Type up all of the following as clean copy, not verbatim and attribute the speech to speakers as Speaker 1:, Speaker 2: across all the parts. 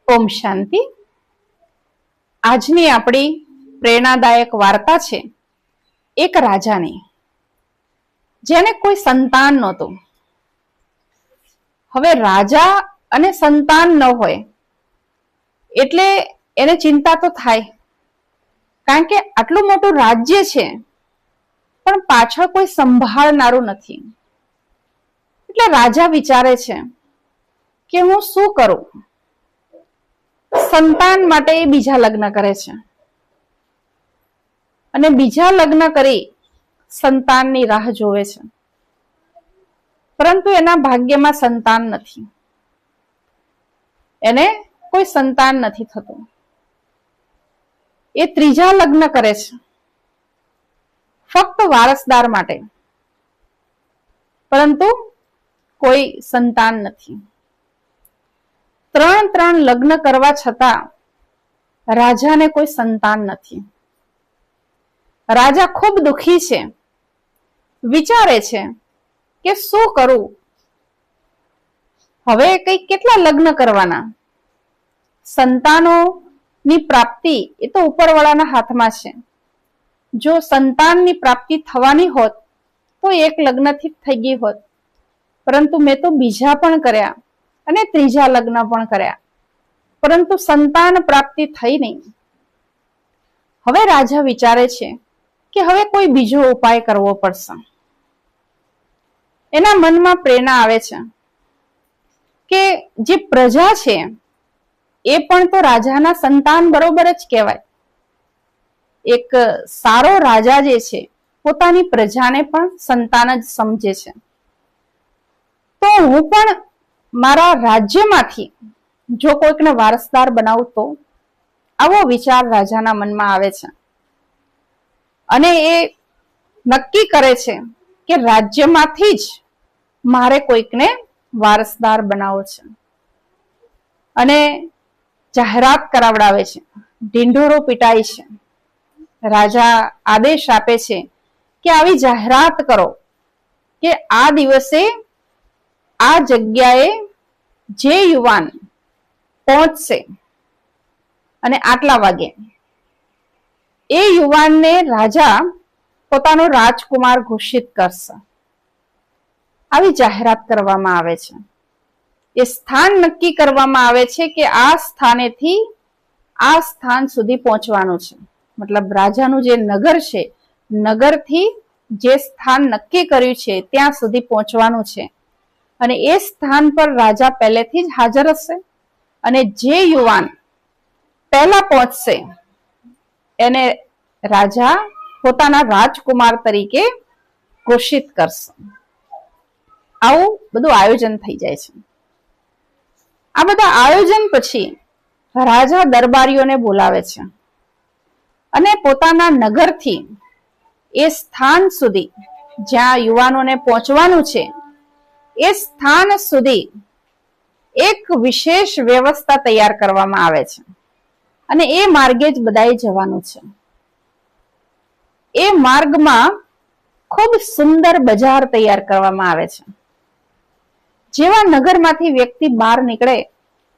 Speaker 1: ઓમ શાંતિ. આજની આપણી પ્રેરણાદાયક વાર્તા છે એક રાજાની, જેને કોઈ સંતાન નહોતું. હવે રાજા અને સંતાન ન હોય એટલે એને ચિંતા તો થાય, કારણ કે આટલું મોટું રાજ્ય છે પણ પાછળ કોઈ સંભાળનારું નથી. એટલે રાજા વિચારે છે કે હું શું કરું. સંતાન માટે એ બીજા લગ્ન કરે છે અને બીજા લગ્ન કરી સંતાનની રાહ જોવે છે, પરંતુ એના ભાગ્યમાં સંતાન નથી. એને કોઈ સંતાન નથી થતું. એ ત્રીજા લગ્ન કરે છે ફક્ત વારસદાર માટે, પરંતુ કોઈ સંતાન નથી. ત્રણ લગ્ન કરવા છતાં રાજાને કોઈ સંતાન નથી. રાજા ખૂબ દુખી છે. વિચારે છે કે શું કરું. હવે કેટલા લગ્ન કરવાના. સંતાનોની પ્રાપ્તિ એ તો ઉપરવાળાના હાથમાં છે. જો સંતાનની પ્રાપ્તિ થવાની હોત તો એક લગ્નથી જ થઈ ગઈ હોત, પરંતુ મેં તો બીજા પણ કર્યા અને ત્રીજા લગ્ન પણ કર્યા, પરંતુ સંતાન પ્રાપ્તિ થઈ નહીં. હવે રાજા વિચારે છે કે હવે કોઈ બીજો ઉપાય કરવો પડશે. એના મનમાં પ્રેરણા આવે છે કે જે પ્રજા છે એ પણ તો રાજાના સંતાન બરોબર જ કહેવાય. એક સારો રાજા જે છે પોતાની પ્રજાને પણ સંતાન જ સમજે છે. તો હું પણ મારા રાજ્યમાંથી જો કોઈકને વારસદાર બનાવું તો, આવો વિચાર રાજાના મનમાં આવે છે. અને એ નક્કી કરે છે કે રાજ્યમાંથી જ મારે કોઈકને વારસદાર બનાવવો છે. અને જાહેરાત કરાવડાવે છે, ઢીંઢોરો પીટાય છે. રાજા આદેશ આપે છે કે આવી જાહેરાત કરો કે આ દિવસે આ જગ્યાએ જે યુવાન પહોંચશે અને આટલા વાગે એ યુવાનને રાજા પોતાનો રાજકુમાર ઘોષિત કરશે. આવી જાહેરાત કરવામાં આવે છે. એ સ્થાન નક્કી કરવામાં આવે છે કે આ સ્થાનેથી આ સ્થાન સુધી પહોંચવાનું છે. મતલબ રાજાનું જે નગર છે, નગરથી જે સ્થાન નક્કી કર્યું છે ત્યાં સુધી પહોંચવાનું છે. અને એ સ્થાન પર રાજા પહેલેથી જ હાજર હશે અને જે યુવાન પહેલા પહોંચશે એને રાજા પોતાના રાજકુમાર તરીકે ઘોષિત કરશે. આવું બધું આયોજન થઈ જાય છે. આ બધા આયોજન પછી રાજા દરબારીઓને બોલાવે છે અને પોતાના નગરથી એ સ્થાન સુધી જ્યાં યુવાનોને પહોંચવાનું છે એ સ્થાન સુધી એક વિશેષ વ્યવસ્થા તૈયાર કરવામાં આવે છે. અને એ માર્ગે જ બધાએ જવાનું છે. એ માર્ગમાં ખૂબ સુંદર બજાર તૈયાર કરવામાં આવે છે. જેવા નગરમાંથી વ્યક્તિ બહાર નીકળે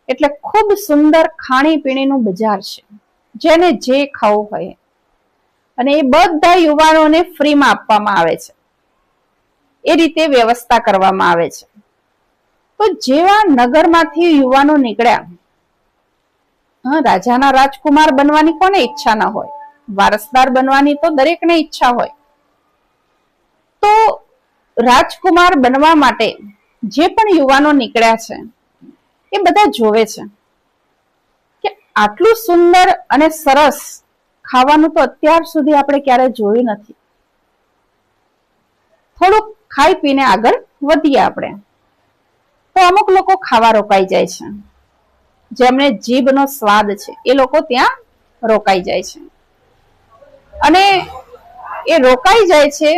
Speaker 1: એટલે ખૂબ સુંદર ખાણીપીણીનું બજાર છે, જેને જે ખાવું હોય. અને એ બધા યુવાનોને ફ્રીમાં આપવામાં આવે છે. એ રીતે વ્યવસ્થા કરવામાં આવે છે. તો જેવા નગરમાંથી યુવાનો નીકળ્યા, રાજાના રાજકુમાર બનવાની કોને ઈચ્છા ના હોય? વારસદાર બનવાની તો દરેકને ઈચ્છા હોય. તો રાજકુમાર બનવા માટે જે પણ યુવાનો નીકળ્યા છે એ બધા જોવે છે કે આટલું સુંદર અને સરસ ખાવાનું તો અત્યાર સુધી આપણે ક્યારે જોયું નથી. થોડુંક ખાઈ પીને આગળ વધીએ આપણે. તો અમુક લોકો ખાવા રોકાઈ જાય છે. જેમને જીભનો સ્વાદ છે એ લોકો ત્યાં રોકાઈ જાય છે. અને એ રોકાઈ જાય છે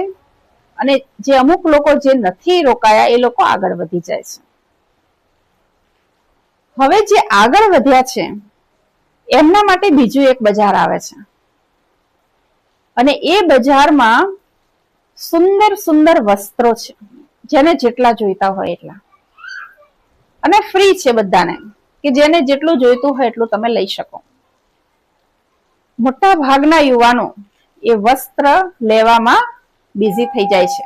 Speaker 1: અને જે અમુક લોકો જે નથી રોકાયા એ લોકો આગળ વધી જાય છે. હવે જે આગળ વધ્યા છે એમના માટે બીજું એક બજાર આવે છે. અને એ બજારમાં સુંદર સુંદર વસ્ત્રો છે, જેને જેટલા જોઈતા હોય એટલા, અને ફ્રી છે બધાને. કે જેને જેટલું જોઈતું હોય એટલું તમે લઈ શકો. મોટા ભાગના યુવાનો એ વસ્ત્ર લેવામાં બિઝી થઈ જાય છે.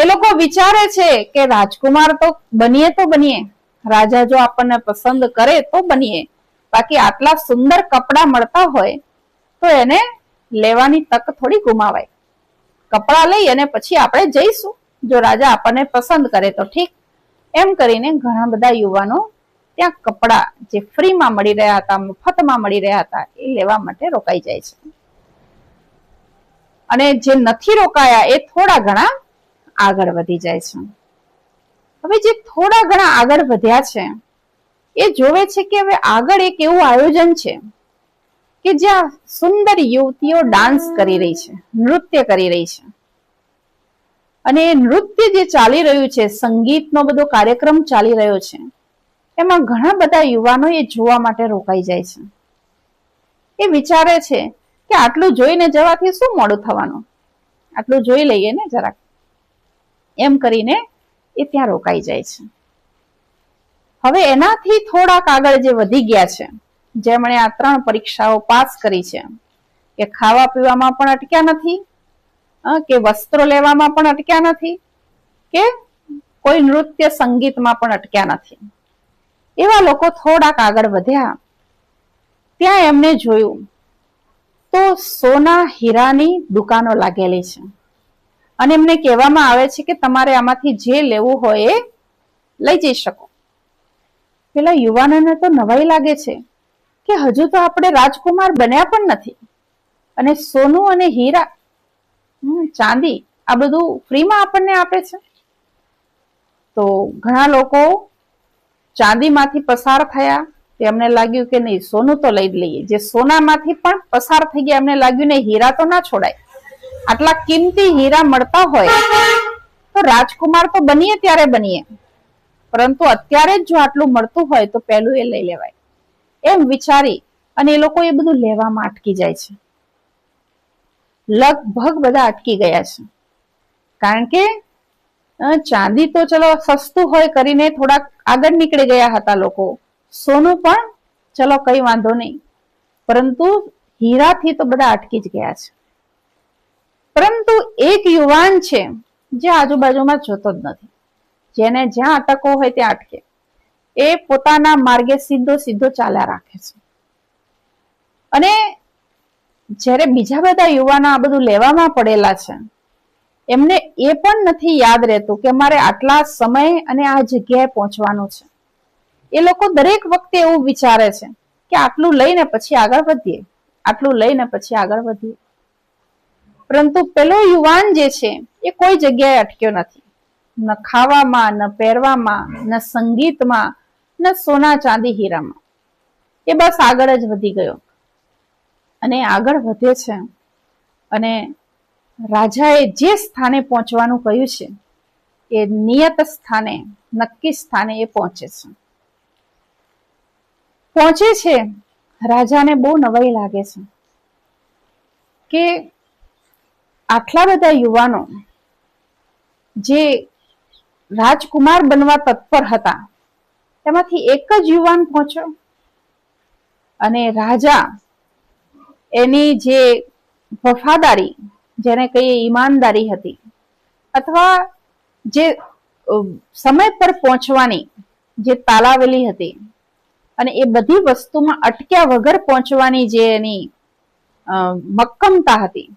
Speaker 1: એ લોકો વિચારે છે કે રાજકુમાર તો બનીએ, રાજા જો આપણને પસંદ કરે તો બનીએ, બાકી આટલા સુંદર કપડા મળતા હોય તો એને લેવાની તક થોડી ગુમાવાય. કપડા લઈ અને પછી આપણે જઈશું, જો રાજા આપણને પસંદ કરે તો ઠીક. એમ કરીને ઘણા બધા યુવાનો ત્યાં કપડા જે ફ્રીમાં મળી રહ્યા હતા, મફતમાં મળી રહ્યા હતા, એ લેવા માટે રોકાઈ જાય છે. અને જે નથી રોકાયા એ થોડા ઘણા આગળ વધી જાય છે. હવે જે થોડા ઘણા આગળ વધ્યા છે એ જોવે છે કે હવે આગળ એક એવું આયોજન છે કે જ્યાં સુંદર યુવતીઓ ડાન્સ કરી રહી છે, નૃત્ય કરી રહી છે. અને એ નૃત્ય જે ચાલી રહ્યું છે, સંગીતનો બધો કાર્યક્રમ ચાલી રહ્યો છે, એમાં ઘણા બધા યુવાનો એ જોવા માટે રોકાઈ જાય છે. એ વિચારે છે કે આટલું જોઈને જવાથી શું મોડું થવાનું, આટલું જોઈ લઈએ ને જરાક, એમ કરીને એ ત્યાં રોકાઈ જાય છે. હવે એનાથી થોડાક આગળ જે વધી ગયા છે, જેમણે આ 3 પરીક્ષાઓ પાસ કરી છે, કે ખાવા પીવામાં પણ અટક્યા નથી, કે વસ્ત્રો લેવામાં પણ અટક્યા નથી, કે કોઈ નૃત્ય સંગીતમાં પણ અટક્યા નથી, એવા લોકો થોડાક આગળ વધ્યા. ત્યાં એમને જોયું તો સોના હીરાની દુકાનો લાગેલી છે અને એમને કહેવામાં આવે છે કે તમારે આમાંથી જે લેવું હોય એ લઈ જઈ શકો. પેલા યુવાનોને તો નવાઈ લાગે છે કે હજુ તો આપણે રાજકુમાર બન્યા પણ નથી અને સોનું અને હીરા, ચાંદી, આ બધું ફ્રીમાં આપણને આપે છે. તો ઘણા લોકો ચાંદીમાંથી પસાર થયા, એમને લાગ્યું કે નહીં, સોનું તો લઈ જ લઈએ. જે સોનામાંથી પણ પસાર થઈ ગયા, એમને લાગ્યું નહીં, હીરા તો ના છોડાય, આટલા કિંમતી હીરા મળતા હોય તો રાજકુમાર તો બનીએ ત્યારે બનીએ, પરંતુ અત્યારે જ જો આટલું મળતું હોય તો પહેલું એ લઈ લેવાય, એમ વિચારી અને એ લોકો એ બધું લેવામાં અટકી જાય છે. લગભગ બધા અટકી ગયા છે, કારણ કે ચાંદી તો ચલો સસ્તું હોય કરીને થોડાક આગળ નીકળી ગયા હતા લોકો, સોનું પણ ચલો કઈ વાંધો નહીં, પરંતુ હીરાથી તો બધા અટકી જ ગયા છે. પરંતુ એક યુવાન છે જે આજુબાજુમાં જોતો જ નથી, જેને જ્યાં અટકવો હોય ત્યાં અટકે, એ પોતાના માર્ગે સીધો ચાલ્યા રાખે છે. અને જ્યારે બીજા બધા યુવાનો આ બધું લેવામાં પડેલા છે, એમને એ પણ નથી યાદ રહેતું કે મારે આટલા સમય અને આ જગ્યાએ પહોંચવાનું છે. એ લોકો દરેક વખતે એવું વિચારે છે કે આટલું લઈને પછી આગળ વધીએ, આટલું લઈને પછી આગળ વધીએ. પરંતુ પેલો યુવાન જે છે એ કોઈ જગ્યાએ અટક્યો નથી, ન ખાવામાં, ન પહેરવામાં, ન સંગીતમાં, ન સોના ચાંદી હીરામાં. એ બસ આગળ જ વધી ગયો અને આગળ વધે છે અને રાજાએ જે સ્થાને પહોંચવાનું કહ્યું છે એ નિયત સ્થાને, નક્કી સ્થાને એ પહોંચે છે. રાજાને બહુ નવાઈ લાગે છે કે આટલા બધા યુવાનો જે રાજકુમાર બનવા તત્પર હતા, એમાંથી એક જ યુવાન પહોંચ્યો અને રાજા એની જે વફાદારી, જેને કહીએ ઈમાનદારી હતી, અથવા જે સમય પર પહોંચવાની જે તાલાવેલી હતી અને એ બધી વસ્તુમાં અટક્યા વગર પહોંચવાની જે એની મક્કમતા હતી,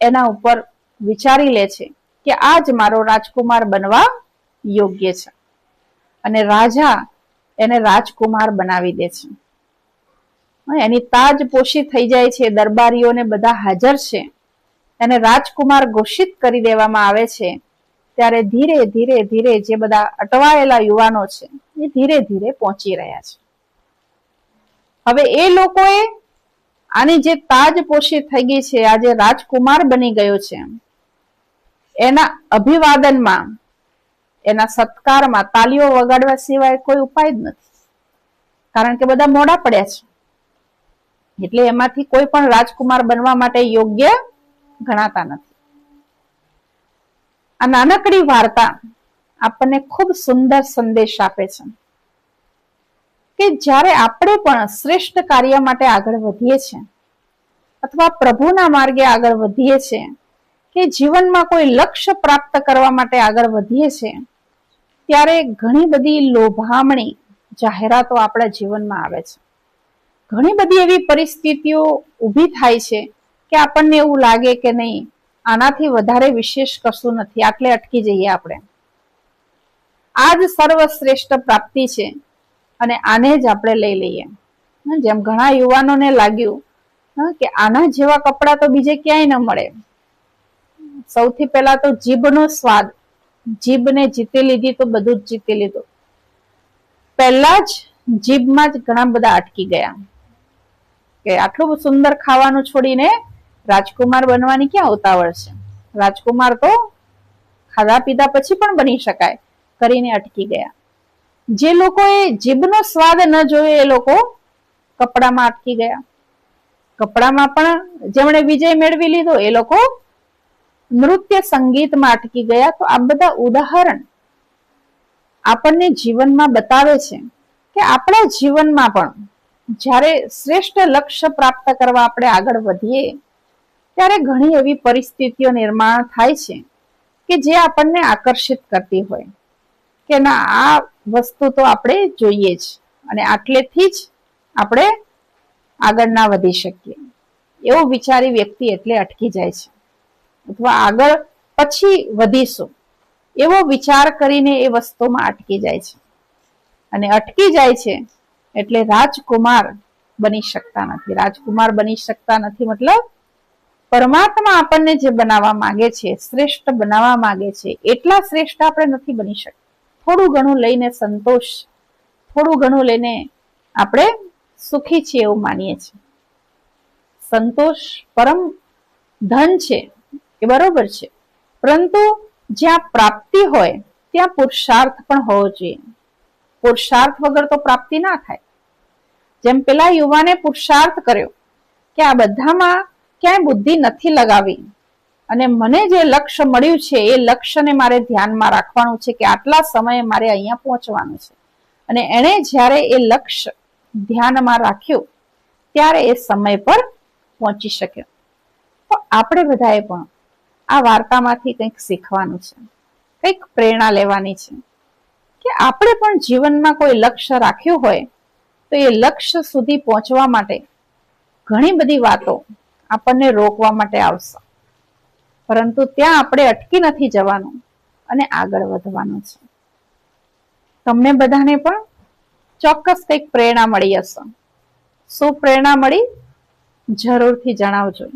Speaker 1: એના ઉપર વિચારી લે છે કે આ જ મારો રાજકુમાર બનવા યોગ્ય છે. અને રાજા એને રાજકુમાર બનાવી દે છે. એની તાજપોશી થઈ જાય છે, દરબારીઓને બધા હાજર છે, એને રાજકુમાર ઘોષિત કરી દેવામાં આવે છે. ત્યારે ધીરે ધીરે જે બધા અટવાયેલા યુવાનો છે એ ધીરે ધીરે પહોંચી રહ્યા છે. હવે એ લોકોએ આની જે તાજપોશી થઈ ગઈ છે, આજે રાજકુમાર બની ગયો છે, એના અભિવાદનમાં, એના સત્કારમાં તાલીઓ વગાડવા સિવાય કોઈ ઉપાય જ નથી, કારણ કે બધા મોડા પડ્યા છે. એટલે એમાંથી કોઈ પણ રાજકુમાર બનવા માટે યોગ્ય ગણાતા નથી. આ નાનકડી વાર્તા આપણને ખૂબ સુંદર સંદેશ આપે છે કે જ્યારે આપણે પણ શ્રેષ્ઠ કાર્ય માટે આગળ વધીએ છીએ અથવા પ્રભુના માર્ગે આગળ વધીએ છીએ કે જીવનમાં કોઈ લક્ષ્ય પ્રાપ્ત કરવા માટે આગળ વધીએ છીએ, ત્યારે ઘણી બધી લોભામણી જાહેરાતો આપણા જીવનમાં આવે છે. ઘણી બધી એવી પરિસ્થિતિઓ ઊભી થાય છે કે આપણને એવું લાગે કે નહીં, આનાથી વધારે વિશેષ કશું નથી, આટલે અટકી જઈએ આપણે. આ જ સર્વશ્રેષ્ઠ પ્રાપ્તિ છે અને આને જ આપણે લઈ લઈએ. જેમ ઘણા યુવાનોને લાગ્યું કે આના જેવા કપડા તો બીજે ક્યાંય ન મળે. સૌથી પહેલા તો જીભનો સ્વાદ, જીભને જીતી લીધી તો બધું જ જીતી લીધું. પહેલા જ જીભમાં જ ઘણા બધા અટકી ગયા કે આટલું સુંદર ખાવાનું છોડીને રાજકુમાર બનવાની ક્યાં ઉતાવળ છે. રાજકુમાર તો ખાધા પીધા પછી પણ બની શકાય કરીને અટકી ગયા. જે લોકોએ જીભનો સ્વાદ ન જોયો એ લોકો કપડામાં અટકી ગયા. કપડામાં પણ જેમણે વિજય મેળવી લીધો એ લોકો નૃત્ય સંગીતમાં અટકી ગયા. તો આ બધા ઉદાહરણ આપણને જીવનમાં બતાવે છે કે આપણા જીવનમાં પણ જ્યારે શ્રેષ્ઠ લક્ષ્ય પ્રાપ્ત કરવા આપણે આગળ વધીએ ત્યારે ઘણી એવી પરિસ્થિતિઓ નિર્માણ થાય છે કે જે આપણને આકર્ષિત કરતી હોય કે ના, આ વસ્તુ તો આપણે જોઈએ જ અને આટલેથી જ આપણે આગળ ના વધી શકીએ એવું વિચારી વ્યક્તિ એટલે અટકી જાય છે, અથવા આગળ પછી વધીશું એવો વિચાર કરીને એ વસ્તુમાં અટકી જાય છે. અને અટકી જાય છે એટલે રાજકુમાર બની શકતા નથી. રાજકુમાર બની શકતા નથી મતલબ પરમાત્મા આપણને જે બનાવવા માંગે છે, શ્રેષ્ઠ બનાવવા માંગે છે, એટલા શ્રેષ્ઠ આપણે નથી બની શકતા. થોડું ઘણું લઈને સંતોષ, થોડું ઘણું લઈને આપણે સુખી છીએ એવું માનીએ છીએ. સંતોષ પરમ ધન છે એ બરોબર છે, પરંતુ જ્યાં પ્રાપ્તિ હોય ત્યાં પુરુષાર્થ પણ હોવો જોઈએ. પુરુષાર્થ વગર તો પ્રાપ્તિ ના થાય. જેમ પેલા યુવાને પુરુષાર્થ કર્યો કે આ બધામાં ક્યાંય બુદ્ધિ નથી લગાવી અને મને જે લક્ષ્ય મળ્યું છે એ લક્ષ્યને મારે ધ્યાનમાં રાખવાનું છે કે આટલા સમયે મારે અહીંયા પહોંચવાનું છે, અને એણે જ્યારે એ લક્ષ્ય ધ્યાનમાં રાખ્યું ત્યારે એ સમય પર પહોંચી શક્યો. તો આપણે બધાએ પણ આ વાર્તામાંથી કંઈક શીખવાનું છે, કંઈક પ્રેરણા લેવાની છે કે આપણે પણ જીવનમાં કોઈ લક્ષ્ય રાખ્યું હોય તો એ લક્ષ્ય સુધી પહોંચવા માટે ઘણી બધી વાતો આપણને રોકવા માટે આવશે, પરંતુ ત્યાં આપણે અટકી નથી જવાનું અને આગળ વધવાનું છે. તમને બધાને પણ ચોક્કસ કંઈક પ્રેરણા મળી હશે. શું પ્રેરણા મળી જરૂરથી જણાવજો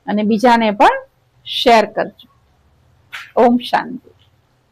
Speaker 1: અને બીજાને પણ શેર કરજો. ઓમ શાંતિ.